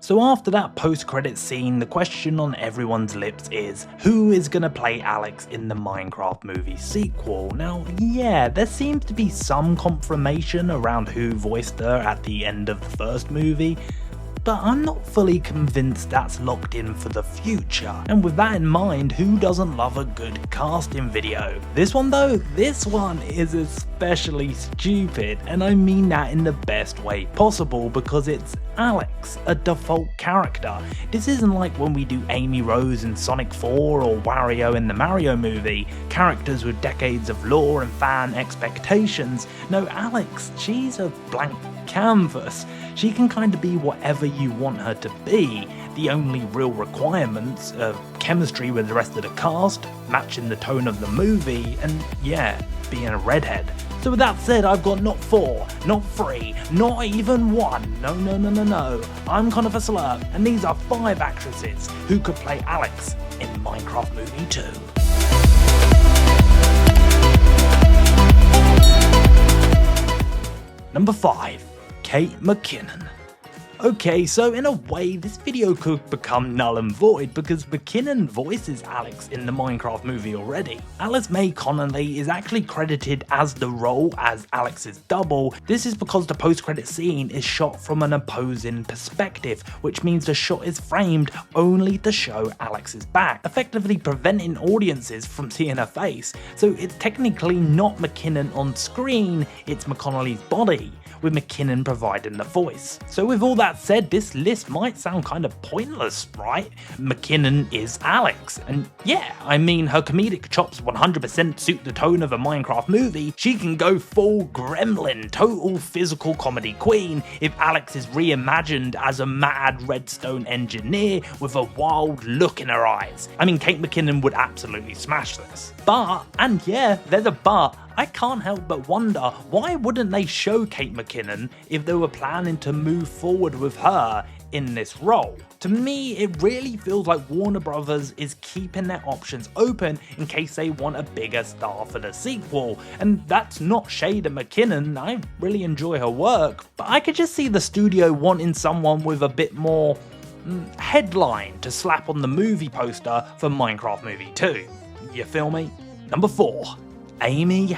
So after that post-credit scene, the question on everyone's lips is, who is gonna play Alex in the Minecraft movie sequel? Now, yeah, there seems to be some confirmation around who voiced her at the end of the first movie, but I'm not fully convinced that's locked in for the future. And with that in mind, who doesn't love a good casting video? This one though, this one is especially stupid, and I mean that in the best way possible because it's Alex, a default character. This isn't like when we do Amy Rose in Sonic 4 or Wario in the Mario movie, characters with decades of lore and fan expectations. No, Alex, she's a blank canvas. She can kind of be whatever you want her to be. The only real requirements are chemistry with the rest of the cast, matching the tone of the movie, and yeah, being a redhead. So with that said, I've got not 4, not 3, not even 1, no, I'm kind of a SLUURP, and these are 5 actresses who could play Alex in Minecraft Movie 2. Number 5. Kate McKinnon. Okay, so in a way, this video could become null and void because McKinnon voices Alex in the Minecraft movie already. Alice May Connolly is actually credited as the role as Alex's double. This is because the post-credit scene is shot from an opposing perspective, which means the shot is framed only to show Alex's back, effectively preventing audiences from seeing her face. So it's technically not McKinnon on screen, it's McConnelly's body, with McKinnon providing the voice. So with all that said, this list might sound kind of pointless, right? McKinnon is Alex, and yeah, I mean her comedic chops 100% suit the tone of a Minecraft movie. She can go full gremlin, total physical comedy queen, if Alex is reimagined as a mad redstone engineer with a wild look in her eyes. I mean, Kate McKinnon would absolutely smash this. But, and yeah, there's a but, I can't help but wonder, why wouldn't they show Kate McKinnon if they were planning to move forward with her in this role? To me, it really feels like Warner Brothers is keeping their options open in case they want a bigger star for the sequel. And that's not shade at McKinnon, I really enjoy her work, but I could just see the studio wanting someone with a bit more headline to slap on the movie poster for Minecraft Movie 2. You feel me? Number 4. Amy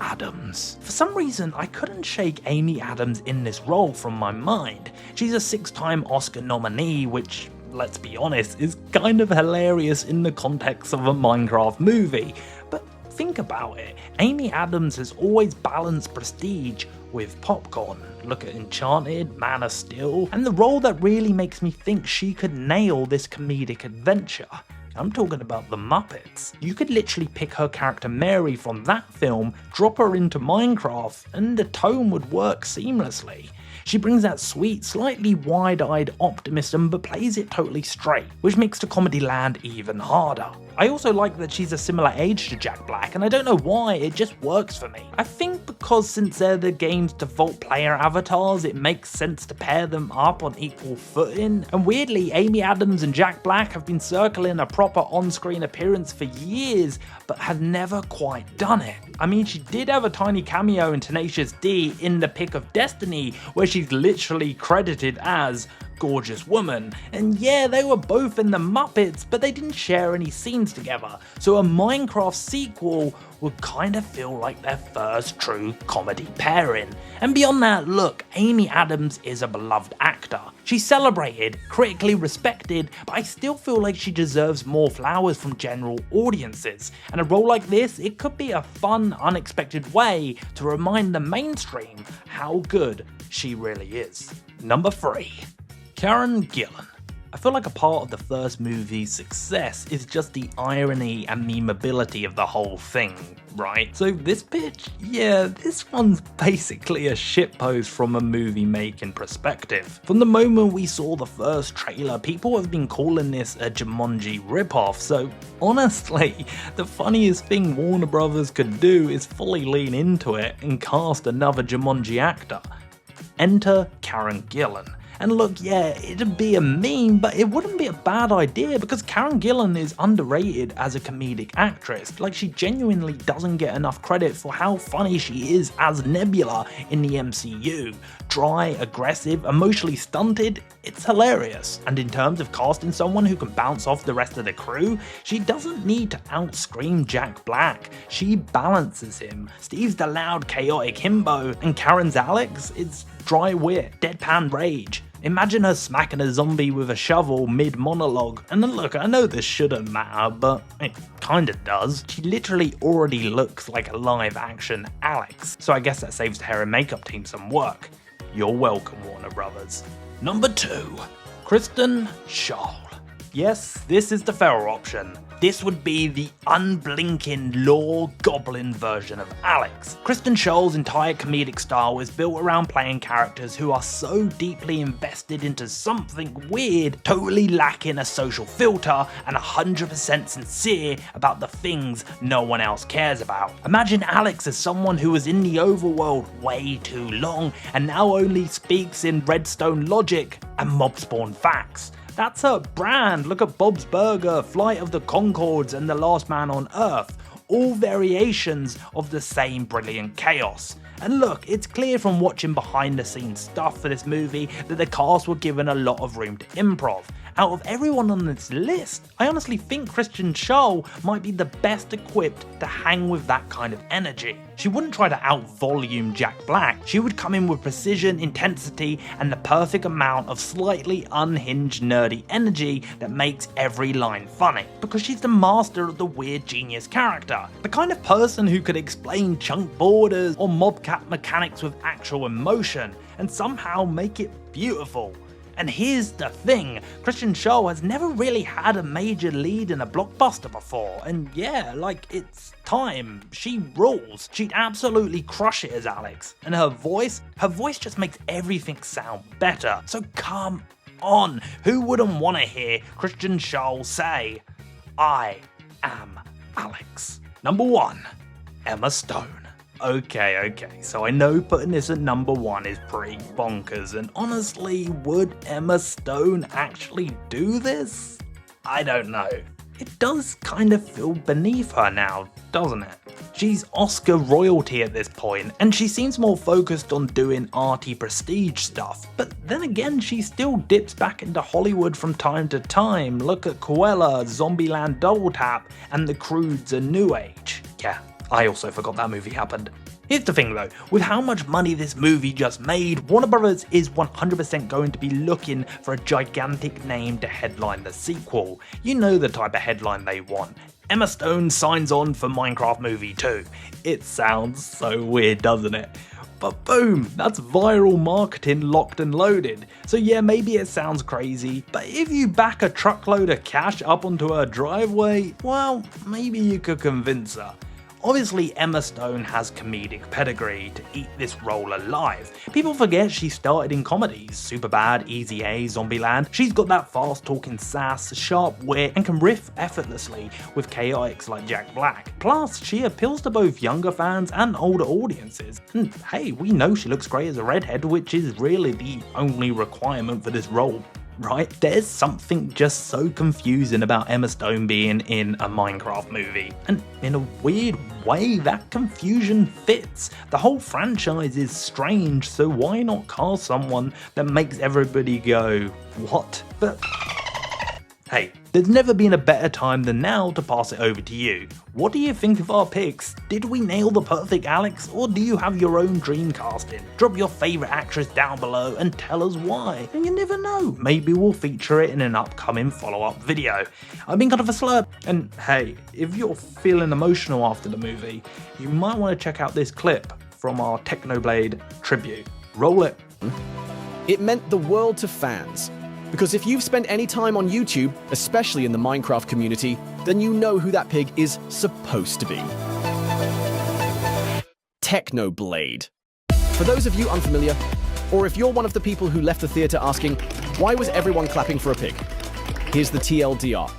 Adams. For some reason, I couldn't shake Amy Adams in this role from my mind. She's a 6-time Oscar nominee, which, let's be honest, is kind of hilarious in the context of a Minecraft movie. But think about it, Amy Adams has always balanced prestige with popcorn. Look at Enchanted, Man of Steel, and the role that really makes me think she could nail this comedic adventure. I'm talking about the Muppets. You could literally pick her character Mary from that film, drop her into Minecraft, and the tone would work seamlessly. She brings that sweet, slightly wide-eyed optimism but plays it totally straight, which makes the comedy land even harder. I also like that she's a similar age to Jack Black, and I don't know why, it just works for me. I think because since they're the game's default player avatars, it makes sense to pair them up on equal footing, and weirdly, Amy Adams and Jack Black have been circling a proper on-screen appearance for years, but have never quite done it. I mean, she did have a tiny cameo in Tenacious D in The Pick of Destiny, where she's literally credited as Gorgeous Woman, and yeah, they were both in the Muppets, but they didn't share any scenes together, so a Minecraft sequel would kind of feel like their first true comedy pairing. And beyond that, look, Amy Adams is a beloved actor. She's celebrated, critically respected, but I still feel like she deserves more flowers from general audiences, and a role like this, it could be a fun, unexpected way to remind the mainstream how good she really is. Number 3. Karen Gillan. I feel like a part of the first movie's success is just the irony and memeability of the whole thing, right? So this bitch, yeah, this one's basically a shitpost from a movie making perspective. From the moment we saw the first trailer, people have been calling this a Jumanji ripoff, so honestly, the funniest thing Warner Brothers could do is fully lean into it and cast another Jumanji actor. Enter Karen Gillan. And look, yeah, it'd be a meme, but it wouldn't be a bad idea because Karen Gillan is underrated as a comedic actress. Like, she genuinely doesn't get enough credit for how funny she is as Nebula in the MCU. Dry, aggressive, emotionally stunted, it's hilarious. And in terms of casting someone who can bounce off the rest of the crew, she doesn't need to outscream Jack Black. She balances him. Steve's the loud, chaotic himbo, and Karen's Alex is dry wit, deadpan rage. Imagine her smacking a zombie with a shovel mid-monologue. And then look, I know this shouldn't matter, but it kinda does. She literally already looks like a live-action Alex, so I guess that saves the hair and makeup team some work. You're welcome, Warner Brothers. Number 2. Kristen Schaal. Yes, this is the feral option. This would be the unblinking law goblin version of Alex. Kristen Schaal's entire comedic style is built around playing characters who are so deeply invested into something weird, totally lacking a social filter, and 100% sincere about the things no one else cares about. Imagine Alex as someone who was in the Overworld way too long and now only speaks in redstone logic and mob spawn facts. That's her brand. Look at Bob's Burger, Flight of the Conchords, and The Last Man on Earth. All variations of the same brilliant chaos. And look, it's clear from watching behind the scenes stuff for this movie that the cast were given a lot of room to improv. Out of everyone on this list, I honestly think Kristen Schaal might be the best equipped to hang with that kind of energy. She wouldn't try to out-volume Jack Black. She would come in with precision, intensity, and the perfect amount of slightly unhinged nerdy energy that makes every line funny. Because she's the master of the weird genius character. The kind of person who could explain chunk borders or mobcat mechanics with actual emotion, and somehow make it beautiful. And here's the thing, Kristen Schaal has never really had a major lead in a blockbuster before, and yeah, like, it's time. She rules. She'd absolutely crush it as Alex. And her voice just makes everything sound better. So come on, who wouldn't want to hear Kristen Schaal say, "I am Alex"? Number 1, Emma Stone. Okay, so I know putting this at number 1 is pretty bonkers, and honestly, would Emma Stone actually do this? I don't know. It does kind of feel beneath her now, doesn't it? She's Oscar royalty at this point, and she seems more focused on doing arty prestige stuff. But then again, she still dips back into Hollywood from time to time. Look at Cruella, Zombieland Double Tap, and The Croods: A New Age. Yeah, I also forgot that movie happened. Here's the thing though, with how much money this movie just made, Warner Brothers is 100% going to be looking for a gigantic name to headline the sequel. You know the type of headline they want. Emma Stone signs on for Minecraft Movie 2. It sounds so weird, doesn't it? But boom, that's viral marketing locked and loaded. So yeah, maybe it sounds crazy, but if you back a truckload of cash up onto her driveway, well, maybe you could convince her. Obviously, Emma Stone has comedic pedigree to eat this role alive. People forget she started in comedies, Superbad, Easy A, Zombieland. She's got that fast-talking sass, sharp wit, and can riff effortlessly with chaotics like Jack Black. Plus, she appeals to both younger fans and older audiences. And hey, we know she looks great as a redhead, which is really the only requirement for this role. Right? There's something just so confusing about Emma Stone being in a Minecraft movie. And in a weird way, that confusion fits. The whole franchise is strange, so why not cast someone that makes everybody go, what? But hey, there's never been a better time than now to pass it over to you. What do you think of our picks? Did we nail the perfect Alex, or do you have your own dream casting? Drop your favourite actress down below and tell us why. And you never know, maybe we'll feature it in an upcoming follow-up video. I've been kind of a slurp, and hey, if you're feeling emotional after the movie, you might want to check out this clip from our Technoblade tribute. Roll it. It meant the world to fans. Because if you've spent any time on YouTube, especially in the Minecraft community, then you know who that pig is supposed to be. Technoblade. For those of you unfamiliar, or if you're one of the people who left the theater asking, why was everyone clapping for a pig? Here's the TLDR.